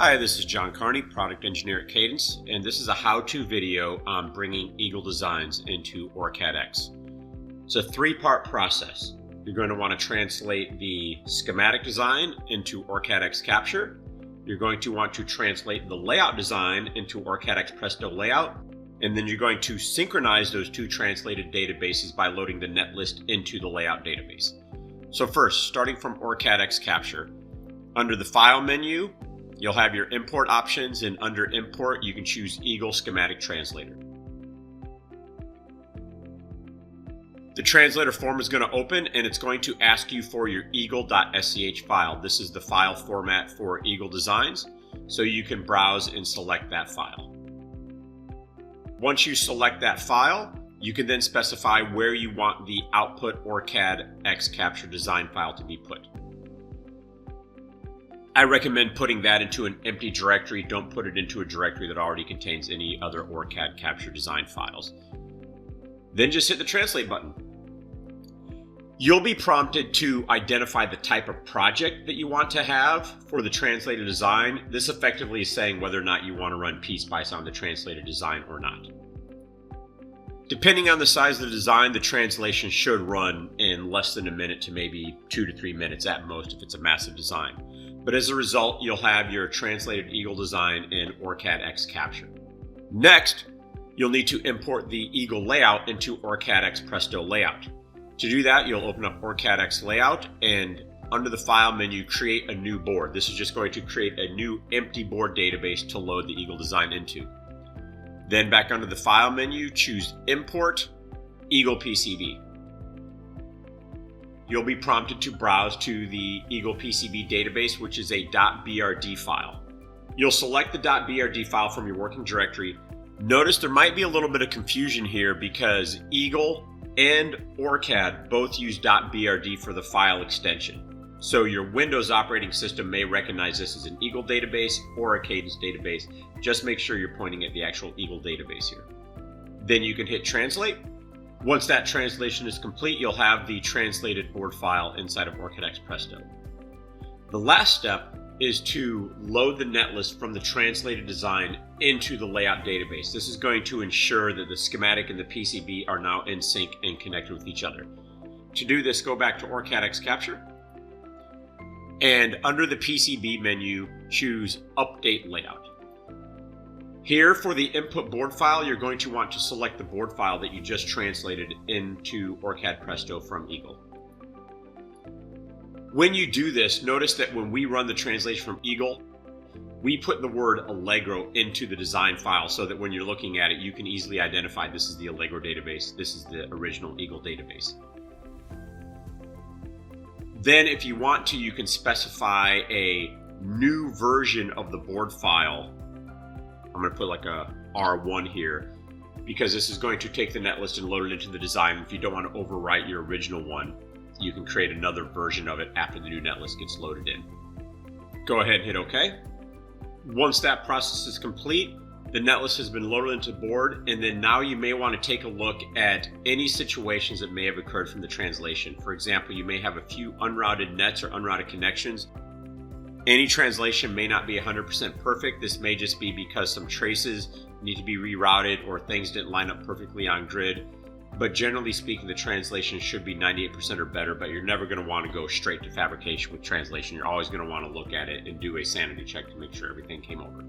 Hi, this is John Carney, Product Engineer at Cadence, and this is a how-to video on bringing Eagle designs into OrCAD X. It's a three-part process. You're going to want to translate the schematic design into OrCAD X Capture. You're going to want to translate the layout design into OrCAD X Presto Layout, and then you're going to synchronize those two translated databases by loading the netlist into the layout database. So first, starting from OrCAD X Capture, under the File menu, you'll have your import options, and under import, you can choose Eagle Schematic Translator. The translator form is going to open and it's going to ask you for your eagle.sch file. This is the file format for Eagle designs, so you can browse and select that file. Once you select that file, you can then specify where you want the output OrCAD X Capture design file to be put. I recommend putting that into an empty directory. Don't put it into a directory that already contains any other OrCAD Capture design files. Then just hit the Translate button. You'll be prompted to identify the type of project that you want to have for the translated design. This effectively is saying whether or not you want to run PSpice on the translated design or not. Depending on the size of the design, the translation should run in less than a minute to maybe 2 to 3 minutes at most if it's a massive design. But as a result, you'll have your translated Eagle design in OrCAD X Capture. Next, you'll need to import the Eagle layout into OrCAD X Presto Layout. To do that, you'll open up OrCAD X Layout and under the File menu, create a new board. This is just going to create a new empty board database to load the Eagle design into. Then back under the File menu, choose Import Eagle PCB. You'll be prompted to browse to the Eagle PCB database, which is a .brd file. You'll select the .brd file from your working directory. Notice there might be a little bit of confusion here because Eagle and OrCAD both use .brd for the file extension. So your Windows operating system may recognize this as an Eagle database or a Cadence database. Just make sure you're pointing at the actual Eagle database here. Then you can hit Translate. Once that translation is complete, you'll have the translated board file inside of OrCAD X Presto. The last step is to load the netlist from the translated design into the layout database. This is going to ensure that the schematic and the PCB are now in sync and connected with each other. To do this, go back to OrCAD X Capture, and under the PCB menu, choose Update Layout. Here for the input board file, you're going to want to select the board file that you just translated into OrCAD Presto from Eagle. When you do this, notice that when we run the translation from Eagle, we put the word Allegro into the design file so that when you're looking at it, you can easily identify this is the Allegro database, this is the original Eagle database. Then if you want to, you can specify a new version of the board file. I'm going to put like a R1 here because this is going to take the netlist and load it into the design. If you don't want to overwrite your original one, you can create another version of it after the new netlist gets loaded in. Go ahead and hit OK. Once that process is complete, the netlist has been loaded into the board, and then now you may want to take a look at any situations that may have occurred from the translation. For example, you may have a few unrouted nets or unrouted connections. Any translation may not be 100% perfect. This may just be because some traces need to be rerouted or things didn't line up perfectly on grid. But generally speaking, the translation should be 98% or better, but you're never going to want to go straight to fabrication with translation. You're always going to want to look at it and do a sanity check to make sure everything came over.